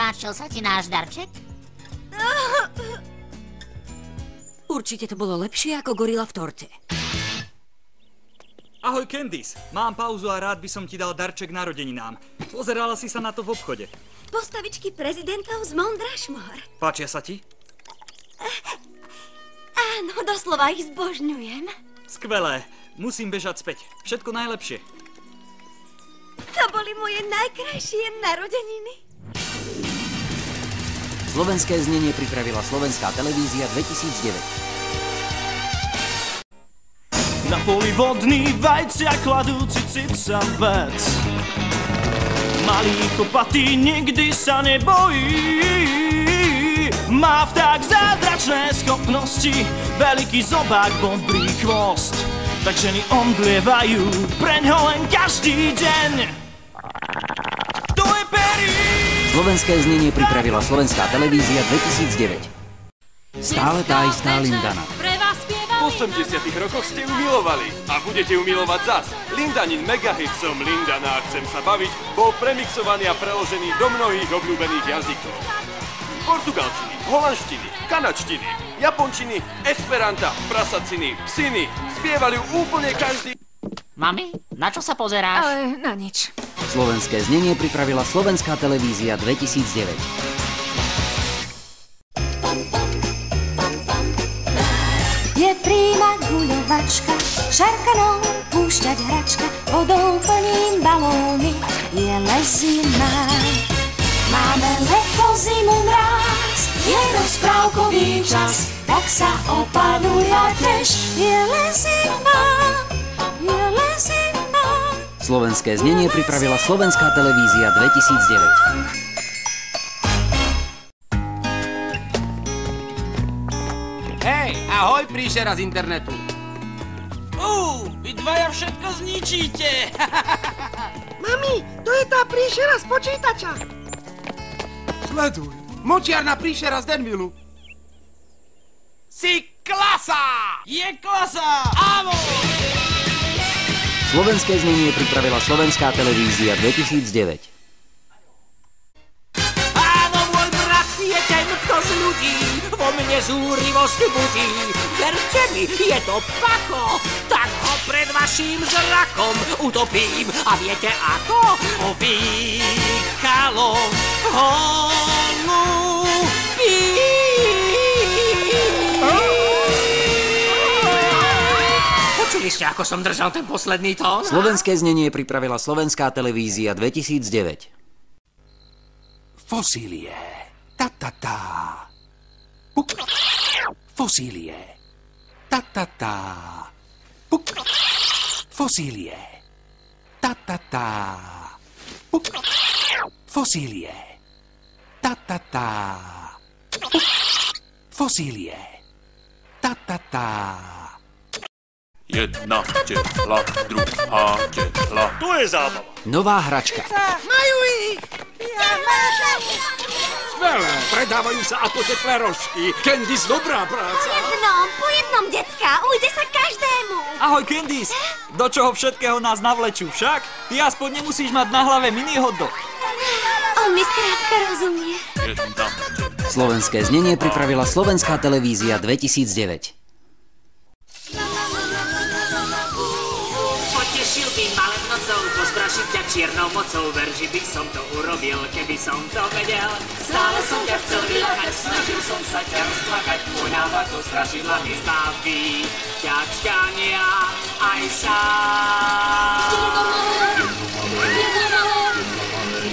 Páčil sa ti náš darček? Určite to bolo lepšie ako gorila v torte. Ahoj Candice, mám pauzu a rád by som ti dal darček narodeninám. Pozerala si sa na to v obchode. Postavičky prezidentov z Mount Rushmore. Páčia sa ti? Áno, doslova ich zbožňujem. Skvelé, musím bežať späť. Všetko najlepšie. To boli moje najkrajšie narodeniny. Slovenské znenie pripravila Slovenská televízia 2009. Na poli vodný vajcia kladúci cicavec. Malý kopatý nikdy sa nebojí. Má vták zázračné schopnosti, veľký zobák, modrý chvost. Tak ženy omdlievajú preňho len každý deň. To je Perry! Slovenské znenie pripravila Slovenská televízia 2009. Stále tá istá Lindana. V 80 rokoch ste ju milovali a budete ju milovať zas. Lindanin megahit Som Lindana, chcem sa baviť, bol premixovaný a preložený do mnohých obľúbených jazykov. Portugalčiny, holandštiny, kanačtiny, japončiny, esperanta, prasaciny, psiny. Spievali ju úplne každý... Mami, na čo sa pozeráš? Ale na nič. Slovenské znenie pripravila Slovenská televízia 2009. Je príma guľovačka, šarkanou púšťať hračka, vodou plním balóny, je lesina. Máme leto, zimu, mráz, je rozprávkový čas, tak sa opanuješ, je lesina, je lesina. Slovenské znenie pripravila Slovenská televízia 2009. Hej, ahoj, príšera z internetu. Vy dvaja všetko zničíte. Mami, to je tá príšera z počítača. Sleduj, močiarna príšera z Denvilu. Si klasa! Je klasa! Áno! Slovenské znenie pripravila Slovenská televízia 2009. Áno, môj brat je ten, kto z ľudí vo mne zúrivosť budí. Verte mi, je to pako, tak ho pred vaším zrakom utopím. A viete ako? Ovýkalom holubím. Počuli ste, ako som držal ten posledný tón? Slovenské znenie pripravila Slovenská televízia 2009. Fosílie. Ta-ta-ta. Fosílie. Ta-ta-ta. Fosílie. Ta-ta-ta. Fosílie. Ta-ta-ta. Fosílie. Ta-ta-ta. Jedna tela, druhá tela. To je zábava. Nová hračka. Majú ich! Skvelé, predávajú sa ako teplé rožky. Candice, dobrá práca. Po jednom, decka, ujde sa každému. Ahoj Candice, do čoho všetkého nás navlečú však? Ty aspoň nemusíš mať na hlave mini hotdog. On mi skrátka rozumie. Slovenské znenie pripravila Slovenská televízia 2009. Potešil by ma len nocou, postrašiť ťa čiernou mocou. Ver, že by som to urobil, keby som to vedel. Stále som ťa chcel vyľakať, snažil som sa ťa rozplakať. Môj návod zo strašidlami zbaví ťa čkania aj sám.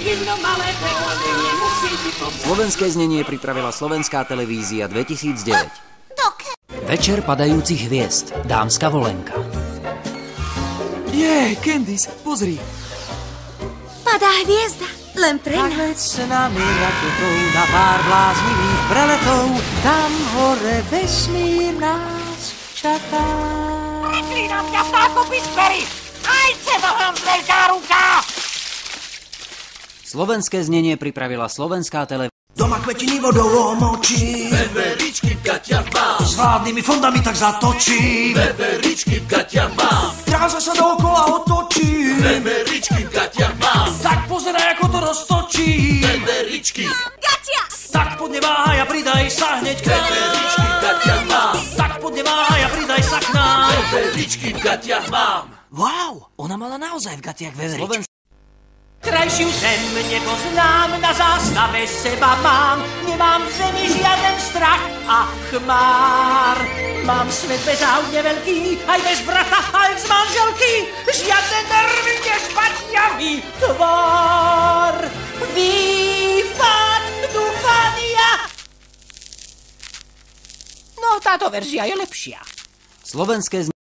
Jedno malé prekladenie musí ti pomôcť. Slovenské znenie pripravila Slovenská televízia 2009. Večer padajúcich hviezd. Dámska volenka. Candice, pozri. Padá hviezda, len pre nás. Tak s nami raketou na pár bláznivých preletov, tam hore vesmír nás čaká. Preklínam ťa, vtákopis Perry! Aj teba vám veľká ruka! Slovenské znenie pripravila Slovenská televízia. Doma kvetiny vodou omočí, Veveričky Katia má. s hladnými fondami tak zatočí. Veveričky Katia má. Krása sa dookola otočí, Veveričky Katia má. tak pozeraj, ako to roztočí. Veveričky. gatiach! Tak poď neváhaj a pridaj sa hneď k nám. Veteričky v gatiach mám. Tak poď neváhaj a pridaj sa k nám. Veteričky v gatiach mám. Wow, ona mala naozaj v gatiach veveričky. Krajšiu zem nepoznám, na zástave seba mám. Nemám v zemi žiaden strach a chmár. Mám svet bez aut neveľký, aj bez brata, aj z manželky. Žiadne nervy nešpatia mi tvár. Výfat, dúfania. No, táto verzia je lepšia. Slovenské